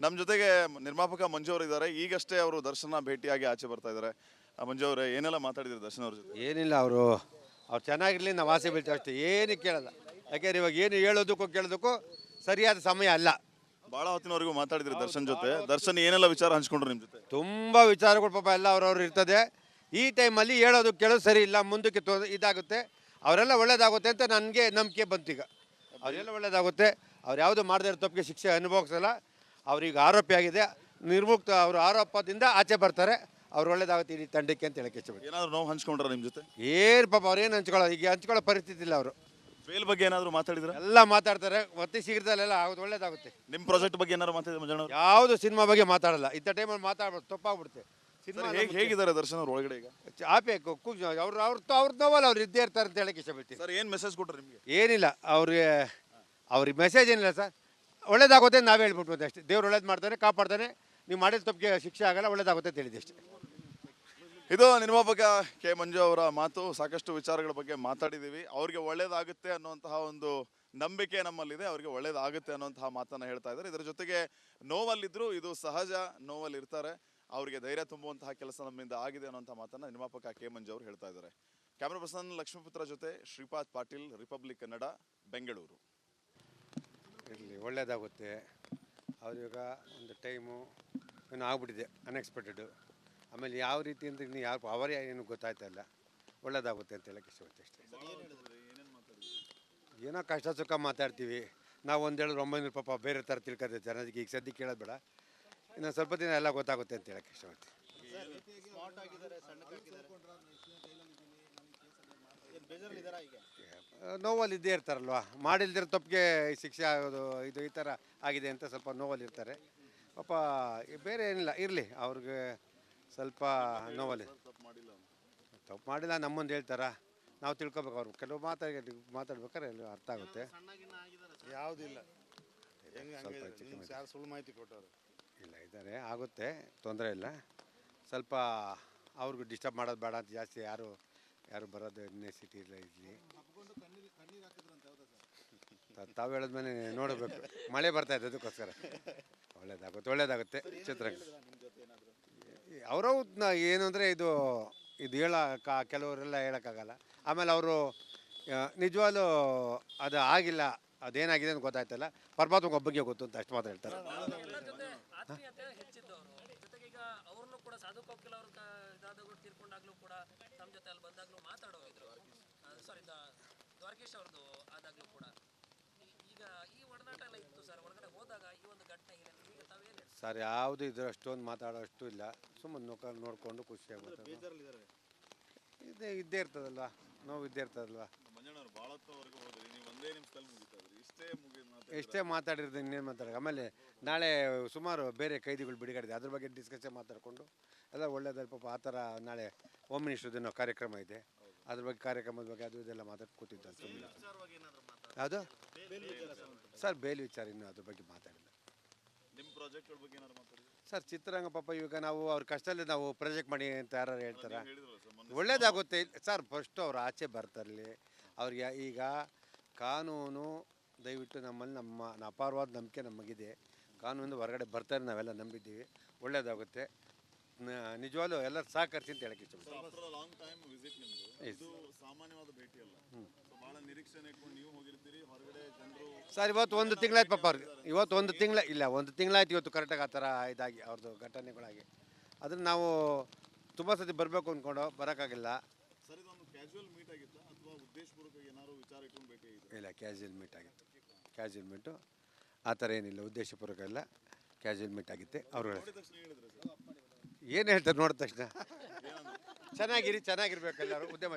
ನಮ್ಮ ಜೊತೆಗೆ ನಿರ್ಮಾಪಕ ಮಂಜು ಅವರು ಇದ್ದಾರೆ. ಈಗಷ್ಟೇ ಅವರು ದರ್ಶನ ಭೇಟಿಯಾಗಿ ಆಚೆ ಬರ್ತಾ ಇದ್ದಾರೆ. ಮಂಜು ಅವರೇ, ಏನೆಲ್ಲ ಮಾತಾಡಿದ್ರು ದರ್ಶನ್ ಅವ್ರ ಜೊತೆ? ಏನಿಲ್ಲ, ಅವ್ರು ಚೆನ್ನಾಗಿರ್ಲಿ, ನಾವು ಆಸೆ ಬೀಳ್ತೀವಿ ಅಷ್ಟೇ, ಏನು ಕೇಳಲ್ಲ. ಯಾಕೆಂದ್ರೆ ಇವಾಗ ಏನು ಹೇಳೋದಕ್ಕೂ ಕೇಳೋದಕ್ಕೂ ಸರಿಯಾದ ಸಮಯ ಅಲ್ಲ. ಭಾಳ ಹೊತ್ತಿನವರೆಗೂ ಮಾತಾಡಿದ್ರಿ ದರ್ಶನ್ ಜೊತೆ. ದರ್ಶನ್ ಏನೆಲ್ಲ ವಿಚಾರ ಹಂಚ್ಕೊಂಡ್ರು ನಿಮ್ಮ ಜೊತೆ? ತುಂಬ ವಿಚಾರಗಳು ಪಾಪ ಎಲ್ಲ ಅವ್ರವ್ರು ಇರ್ತದೆ. ಈ ಟೈಮಲ್ಲಿ ಹೇಳೋದು ಕೇಳೋದು ಸರಿ ಇಲ್ಲ, ಮುಂದಕ್ಕೆ ಇದಾಗುತ್ತೆ, ಅವರೆಲ್ಲ ಒಳ್ಳೇದಾಗುತ್ತೆ ಅಂತ ನನಗೆ ನಂಬಿಕೆ ಬಂತು. ಈಗ ಅವರೆಲ್ಲ ಒಳ್ಳೇದಾಗುತ್ತೆ, ಅವ್ರು ಯಾವುದು ಮಾಡದೇ ಇರೋ ತಪ್ಪಿಗೆ ಶಿಕ್ಷೆ ಅನುಭವಿಸಲ್ಲ. ಅವ್ರಿಗೆ ಆರೋಪಿ ಆಗಿದೆ, ನಿರ್ಮುಕ್ತ ಅವರು ಆರೋಪದಿಂದ ಆಚೆ ಬರ್ತಾರೆ, ಅವ್ರು ಒಳ್ಳೇದಾಗುತ್ತೆ ಈ ತಂಡಕ್ಕೆ ಅಂತ ಹೇಳಕ್ಕೆ ಇಷ್ಟಪಡ್ತೀನಿ. ಏನಾದ್ರು ನೋವು ಹಂಚ್ಕೊಂಡ್ರ ನಿಮ್ಮ ಜೊತೆ? ಏನು ಪಾಪ ಅವ್ರೇನು ಹಂಚ್ಕೊಳ್ಳೋ, ಈಗ ಹಂಚ್ಕೊಳ್ಳೋ ಪರಿಸ್ಥಿತಿ ಇಲ್ಲ. ಅವರು ಬೇಲ್ ಬಗ್ಗೆ ಏನಾದ್ರು ಮಾತಾಡಿದ್ರೆ? ಎಲ್ಲ ಮಾತಾಡ್ತಾರೆ, ಒತ್ತಿ ಶೀಘ್ರದಲ್ಲೆಲ್ಲ ಆಗೋದು ಒಳ್ಳೇದಾಗುತ್ತೆ. ನಿಮ್ಮ ಪ್ರಾಜೆಕ್ಟ್ ಬಗ್ಗೆ ಏನಾದ್ರು ಮಾತಾಡಿದ್ರೆ ಮಂಜಣ್ಣ ಅವರು? ಯಾವುದು ಸಿನಿಮಾ ಬಗ್ಗೆ ಮಾತಾಡಲ್ಲ, ಇಂಥ ಟೈಮಲ್ಲಿ ಮಾತಾಡ್ಬೋದು, ತಪ್ಪಾಗ್ಬಿಡುತ್ತೆ. ಸಿನಿಮಾ ಹೇಗಿದ್ದಾರೆ ದರ್ಶನ್ ಅವ್ರ ಒಳಗಡೆ ಈಗ? ಆಪೇಕು ಅವ್ರ ನೋವಲ್ಲ, ಅವ್ರು ಇದ್ದೇ ಇರ್ತಾರೆ ಅಂತ ಹೇಳಕ್ಕೆ ಇಷ್ಟಪಡ್ತೀನಿ. ಸರ್, ಏನು ಮೆಸೇಜ್ ಕೊಟ್ರು ನಿಮಗೆ? ಏನಿಲ್ಲ, ಅವ್ರಿಗೆ ಮೆಸೇಜ್ ಏನಿಲ್ಲ ಸರ್, ಒಳ್ಳೇದಾಗುತ್ತೆ ನಾವೇ ಹೇಳ್ಬಿಟ್ಬೋದು ಅಷ್ಟೇ. ದೇವ್ರು ಒಳ್ಳೇದು ಮಾಡ್ತಾನೆ, ಕಾಪಾಡ್ತಾನೆ, ನೀವು ಮಾಡಿದ ತಪ್ಪಿಗೆ ಶಿಕ್ಷೆ ಆಗಲ್ಲ, ಒಳ್ಳೇದಾಗುತ್ತೆ ಅಂತ ಹೇಳಿದೆ ಅಷ್ಟೇ. ಇದು ನಿರ್ಮಾಪಕ ಕೆ ಮಂಜು ಅವರ ಮಾತು. ಸಾಕಷ್ಟು ವಿಚಾರಗಳ ಬಗ್ಗೆ ಮಾತಾಡಿದ್ದೀವಿ. ಅವ್ರಿಗೆ ಒಳ್ಳೇದಾಗುತ್ತೆ ಅನ್ನುವಂತಹ ಒಂದು ನಂಬಿಕೆ ನಮ್ಮಲ್ಲಿದೆ. ಅವ್ರಿಗೆ ಒಳ್ಳೇದಾಗುತ್ತೆ ಅನ್ನುವಂತಹ ಮಾತನ್ನ ಹೇಳ್ತಾ ಇದ್ದಾರೆ. ಇದರ ಜೊತೆಗೆ ನೋವಲ್ಲಿದ್ರು, ಇದು ಸಹಜ, ನೋವಲ್ಲಿ ಇರ್ತಾರೆ, ಅವರಿಗೆ ಧೈರ್ಯ ತುಂಬುವಂತಹ ಕೆಲಸ ನಮ್ಮಿಂದ ಆಗಿದೆ ಅನ್ನುವಂಥ ಮಾತನ್ನ ನಿರ್ಮಾಪಕ ಕೆ ಮಂಜು ಅವರು ಹೇಳ್ತಾ ಇದ್ದಾರೆ. ಕ್ಯಾಮ್ರಾ ಪರ್ಸನ್ ಲಕ್ಷ್ಮೀಪುತ್ರ ಜೊತೆ ಶ್ರೀಪಾದ್ ಪಾಟೀಲ್, ರಿಪಬ್ಲಿಕ್ ಕನ್ನಡ, ಬೆಂಗಳೂರು. ಇರಲಿ, ಒಳ್ಳೇದಾಗುತ್ತೆ. ಅವ್ರಿವಾಗ ಒಂದು ಟೈಮು ಏನೋ ಆಗ್ಬಿಟ್ಟಿದೆ ಅನ್ಎಕ್ಸ್ಪೆಕ್ಟೆಡು. ಆಮೇಲೆ ಯಾವ ರೀತಿ ಅಂತ ಇನ್ನು ಯಾರು ಅವರೇ ಏನು ಗೊತ್ತಾಯ್ತಾ ಇಲ್ಲ, ಒಳ್ಳೇದಾಗುತ್ತೆ ಅಂತ ಹೇಳಕ್ಕೆ ಇಷ್ಟಪಡ್ತೀವಿ ಅಷ್ಟೇ. ಏನೋ ಕಷ್ಟ ಸುಖ ಮಾತಾಡ್ತೀವಿ ನಾವು. ಒಂದು ಹೇಳಿದ್ರೆ 900 ಪಾಪ ಬೇರೆ ಥರ ತಿಳ್ಕೊತೀವಿ ಜನರಿಗೆ. ಈಗ ಸದ್ಯಕ್ಕೆ ಕೇಳೋದು ಬೇಡ, ಇನ್ನು ಸ್ವಲ್ಪ ದಿನ ಎಲ್ಲ ಗೊತ್ತಾಗುತ್ತೆ ಅಂತ ಹೇಳಕ್ಕೆ ಇಷ್ಟಪಡ್ತೀವಿ. ನೋವಲ್ಲಿ ಇದ್ದೇ ಇರ್ತಾರಲ್ವ, ಮಾಡಿಲ್ದಿರೋ ತಪ್ಪಿಗೆ ಶಿಕ್ಷೆ ಆಗೋದು, ಇದು ಈ ಥರ ಆಗಿದೆ ಅಂತ ಸ್ವಲ್ಪ ನೋವಲ್ಲಿ ಇರ್ತಾರೆ ಪಾಪ. ಬೇರೆ ಏನಿಲ್ಲ, ಇರಲಿ, ಅವ್ರಿಗೆ ಸ್ವಲ್ಪ ನೋವಲ್ಲಿ. ತಪ್ಪು ಮಾಡಿಲ್ಲ, ನಮ್ಮೊಂದು ಹೇಳ್ತಾರ, ನಾವು ತಿಳ್ಕೊಬೇಕು. ಅವ್ರು ಕೆಲವು ಮಾತಾಡ್ಬೇಕಾದ್ರೆ ಎಲ್ಲ ಅರ್ಥ ಆಗುತ್ತೆ. ಯಾವುದಿಲ್ಲ, ಸುಳ್ಳು ಮಾಹಿತಿ ಕೊಟ್ಟವರು ಇಲ್ಲ, ಇದ್ದಾರೆ, ಆಗುತ್ತೆ, ತೊಂದರೆ ಇಲ್ಲ. ಸ್ವಲ್ಪ ಅವ್ರಿಗೂ ಡಿಸ್ಟರ್ಬ್ ಮಾಡೋದು ಬೇಡ ಅಂತ ಜಾಸ್ತಿ ಯಾರು ಬರೋದು ನೆಸಿಟಿ ಇಲ್ಲ. ಇಲ್ಲಿ ತಾವು ಹೇಳಿದ್ಮೇಲೆ ನೋಡಬೇಕು, ಮಳೆ ಬರ್ತಾ ಇದೆ, ಅದಕ್ಕೋಸ್ಕರ ಒಳ್ಳೇದಾಗುತ್ತೆ ಚಿತ್ರರಂಗ. ಅವರು ಏನು ಅಂದರೆ ಇದು ಕೆಲವರೆಲ್ಲ ಹೇಳೋಕ್ಕಾಗಲ್ಲ. ಆಮೇಲೆ ಅವರು ನಿಜವಾಗ್ಲೂ ಅದು ಆಗಿಲ್ಲ, ಅದೇನಾಗಿದೆ ಅಂತ ಗೊತ್ತಾಯ್ತಲ್ಲ, ಪರಮಾತ್ಮ ಒಬ್ಬಗೆ ಗೊತ್ತು ಅಂತ ಅಷ್ಟು ಮಾತ್ರ ಹೇಳ್ತಾರೆ. ಸರ್, ಯಾವುದು ಇದ್ರ ಅಷ್ಟೊಂದು ಮಾತಾಡೋ ಅಷ್ಟು ಇಲ್ಲ, ಸುಮ್ಮನೆ ನೋಡ್ಕೊಂಡು ಖುಷಿಯಾಗುತ್ತೆ. ಇದ್ದೇ ಇರ್ತದಲ್ವ, ನೋವು ಇದ್ದೇ ಇರ್ತದಲ್ವ. ಎಷ್ಟೇ ಮಾತಾಡಿರೋದು ಇನ್ನೇನು ಮಾತಾಡೋದು. ಆಮೇಲೆ ನಾಳೆ ಸುಮಾರು ಬೇರೆ ಕೈದಿಗಳು ಬಿಡುಗಡೆ, ಅದ್ರ ಬಗ್ಗೆ ಡಿಸ್ಕಷನ್ ಮಾತಾಡಿಕೊಂಡು ಎಲ್ಲ ಒಳ್ಳೇದಲ್ಲಿ ಪಾಪ. ಆ ಥರ ನಾಳೆ ಹೋಮ್ ಮಿನಿಸ್ಟರ್ ದಿನ ಕಾರ್ಯಕ್ರಮ ಇದೆ, ಅದ್ರ ಬಗ್ಗೆ ಕಾರ್ಯಕ್ರಮದ ಬಗ್ಗೆ ಅದು ಇದೆಲ್ಲ ಮಾತಾಡಿ ಕೂತಿದ್ದಾರೆ ಸುಮ್ಮನೆ. ಯಾವುದು ಸರ್, ಬೇಲ್ ವಿಚಾರ ಇನ್ನೂ ಅದ್ರ ಬಗ್ಗೆ ಮಾತಾಡಿಲ್ಲ. ಸರ್, ಚಿತ್ರರಂಗ ಪಾಪ ಇವಾಗ ನಾವು ಅವ್ರ ಕಷ್ಟದಲ್ಲಿ ನಾವು ಪ್ರಾಜೆಕ್ಟ್ ಮಾಡಿ ಅಂತ ಯಾರು ಹೇಳ್ತಾರೆ, ಒಳ್ಳೇದಾಗುತ್ತೆ ಸರ್. ಫಸ್ಟು ಅವ್ರು ಆಚೆ ಬರ್ತಾರಲಿ, ಅವ್ರಿಗೆ ಈಗ ಕಾನೂನು ದಯವಿಟ್ಟು ನಮ್ಮಲ್ಲಿ ಅಪಾರವಾದ ನಂಬಿಕೆ ನಮಗಿದೆ. ಕಾನೂನಿಂದ ಹೊರಗಡೆ ಬರ್ತಾರೆ, ನಾವೆಲ್ಲ ನಂಬಿದ್ದೀವಿ, ಒಳ್ಳೇದಾಗುತ್ತೆ. ನಿಜವಾಗ್ಲೂ ಎಲ್ಲರೂ ಸಹಕರಿಸಿ ಅಂತ ಹೇಳಕ್ಕೆ ಇಷ್ಟಪಡ್ತೀನಿ. ಸರ್, ಇವತ್ತು 1 ತಿಂಗಳಾಯ್ತು ಪಾಪ ಅವ್ರಿಗೆ. ಇವತ್ತು 1 ತಿಂಗಳಾಯ್ತು ಇವತ್ತು ಕರೆಕ್ಟಾಗಿ ಆ ಥರ ಇದಾಗಿ ಅವ್ರದ್ದು ಘಟನೆಗಳಾಗಿ. ಅದನ್ನು ನಾವು ತುಂಬ ಸತಿ ಬರಬೇಕು ಅಂದ್ಕೊಂಡು ಬರೋಕ್ಕಾಗಿಲ್ಲ. ಇಲ್ಲ, ಕ್ಯಾಶುವಲ್ ಮೀಟ್ ಆಗಿತ್ತು. ಕ್ಯಾಶುವಲ್ ಮೀಟು ಆ ಥರ ಏನಿಲ್ಲ, ಉದ್ದೇಶಪೂರ್ವಕ ಇಲ್ಲ, ಕ್ಯಾಶುವಲ್ ಮೀಟ್ ಆಗಿತ್ತೆ. ಅವರು ಏನು ಹೇಳ್ತಾರೆ ನೋಡಿದ ತಕ್ಷಣ, ಚೆನ್ನಾಗಿರ್ಬೇಕು ಎಲ್ಲರೂ ಉದ್ಯಮ.